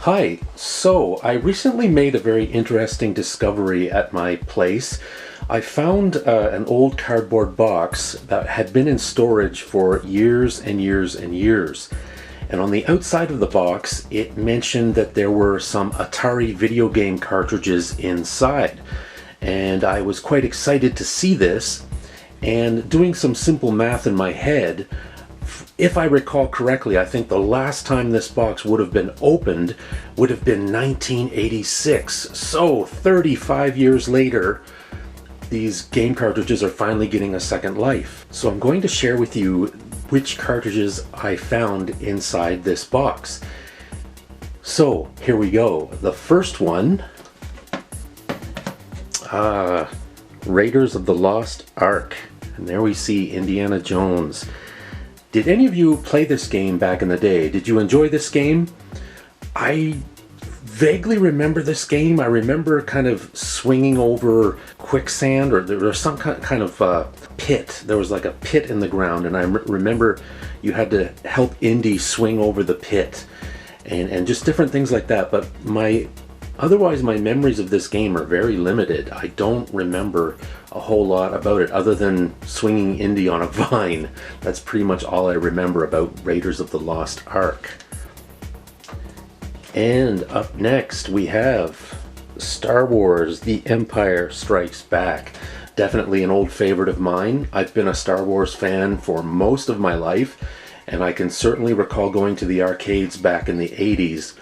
Hi, so I recently made a very interesting discovery at my place. I found an old cardboard box that had been in storage for years and years and years. And on the outside of the box, it mentioned that there were some Atari video game cartridges inside. And I was quite excited to see this, and doing some simple math in my head, if I recall correctly, I think the last time this box would have been opened would have been 1986. So 35 years later, these game cartridges are finally getting a second life. So I'm going to share with you which cartridges I found inside this box. So here we go. The first one, Raiders of the Lost Ark. And there we see Indiana Jones. Did any of you play this game back in the day? Did you enjoy this game? I vaguely remember this game. I remember kind of swinging over quicksand, or there was some kind of pit. There was like a pit in the ground, and I remember you had to help Indy swing over the pit, and just different things like that. But otherwise, my memories of this game are very limited. I don't remember a whole lot about it other than swinging Indy on a vine. That's pretty much all I remember about Raiders of the Lost Ark. And up next we have Star Wars: The Empire Strikes Back. Definitely an old favorite of mine. I've been a Star Wars fan for most of my life, and I can certainly recall going to the arcades back in the 80s.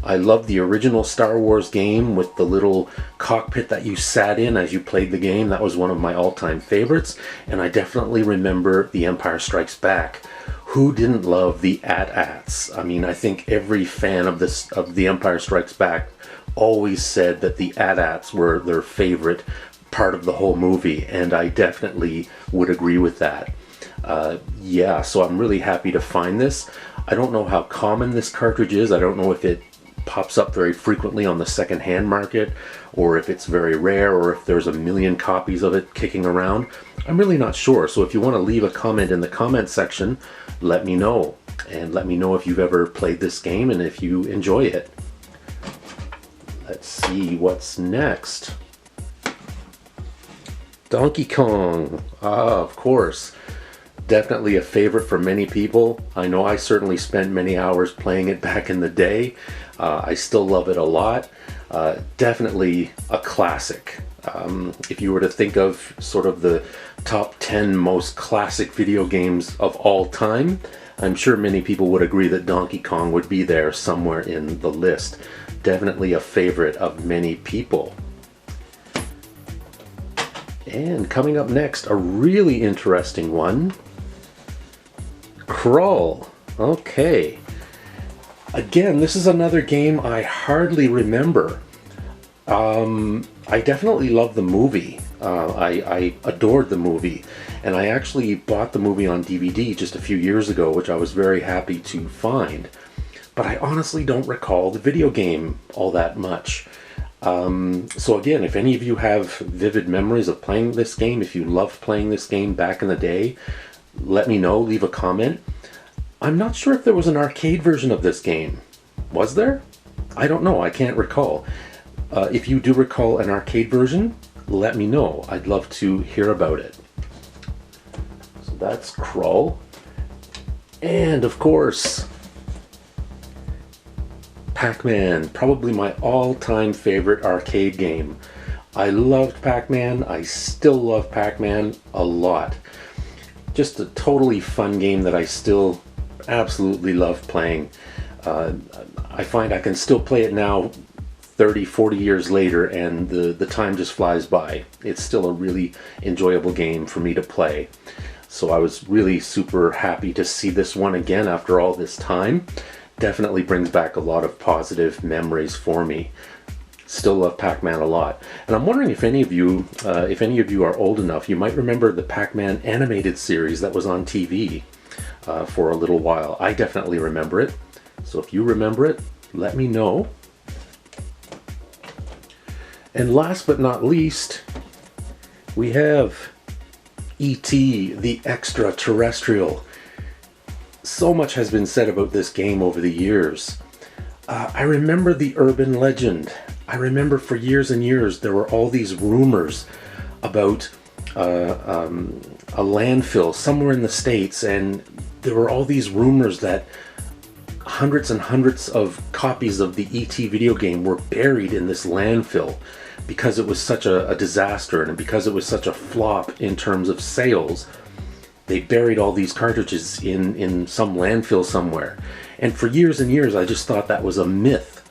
I love the original Star Wars game with the little cockpit that you sat in as you played the game. That was one of my all-time favorites, and I definitely remember The Empire Strikes Back. Who didn't love the AT-ATs? I mean, I think every fan of The Empire Strikes Back always said that the AT-ATs were their favorite part of the whole movie, and I definitely would agree with that. Yeah, so I'm really happy to find this. I don't know how common this cartridge is. I don't know if it pops up very frequently on the second-hand market, or if it's very rare, or if there's a million copies of it kicking around. I'm really not sure. So if you want to leave a comment in the comment section, let me know, and let me know if you've ever played this game and if you enjoy it. Let's see what's next. Donkey Kong. Of course. Definitely a favorite for many people. I know I certainly spent many hours playing it back in the day. I still love it a lot. Definitely a classic. If you were to think of sort of the top 10 most classic video games of all time, I'm sure many people would agree that Donkey Kong would be there somewhere in the list. Definitely a favorite of many people. And coming up next, a really interesting one. Krull. Okay. Again, this is another game I hardly remember. I definitely love the movie. I adored the movie, and I actually bought the movie on DVD just a few years ago, which I was very happy to find. But I honestly don't recall the video game all that much. So again, if any of you have vivid memories of playing this game, if you loved playing this game back in the day, let me know, leave a comment. I'm not sure if there was an arcade version of this game. Was there? I don't know, I can't recall. If you do recall an arcade version, let me know. I'd love to hear about it. So that's Krull. And of course, PacMan, probably my all-time favorite arcade game. I loved PacMan. I still love PacMan a lot. Just a totally fun game that I still absolutely love playing. I find I can still play it now 30, 40 years later, and the time just flies by. It's still a really enjoyable game for me to play. So I was really super happy to see this one again after all this time. Definitely brings back a lot of positive memories for me. Still love PacMan a lot. And I'm wondering if any of you are old enough, you might remember the PacMan animated series that was on TV for a little while. I definitely remember it. So if you remember it, let me know. And last but not least, we have E.T. the Extraterrestrial. So much has been said about this game over the years. I remember the urban legend. I remember for years and years there were all these rumors about a landfill somewhere in the States, and there were all these rumors that hundreds and hundreds of copies of the E.T. video game were buried in this landfill because it was such a disaster, and because it was such a flop in terms of sales. They buried all these cartridges in some landfill somewhere. And for years and years I just thought that was a myth.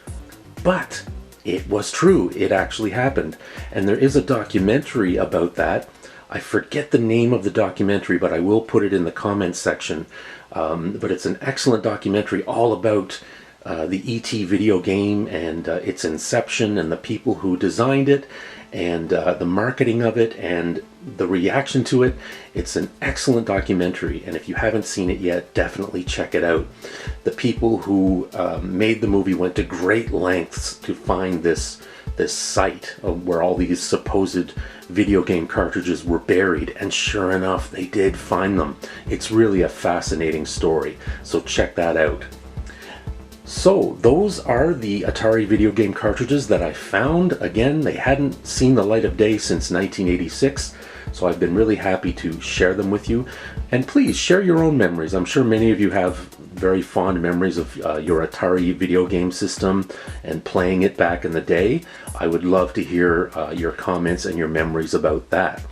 But it was true. It actually happened. And there is a documentary about that. I forget the name of the documentary, but I will put it in the comments section. But it's an excellent documentary all about the E.T. video game and its inception and the people who designed it and the marketing of it and the reaction to it. It's an excellent documentary, and if you haven't seen it yet, definitely check it out. The people who made the movie went to great lengths to find this site where all these supposed video game cartridges were buried, and sure enough, they did find them. It's really a fascinating story, so check that out. So those are the Atari video game cartridges that I found. Again, they hadn't seen the light of day since 1986, so I've been really happy to share them with you. And please share your own memories. I'm sure many of you have very fond memories of your Atari video game system and playing it back in the day. I would love to hear your comments and your memories about that.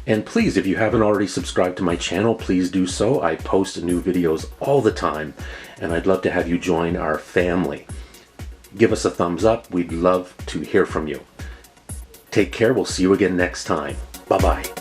And please, if you haven't already subscribed to my channel, please do so. I post new videos all the time, and I'd love to have you join our family. Give us a thumbs up. We'd love to hear from you. Take care. We'll see you again next time. Bye-bye.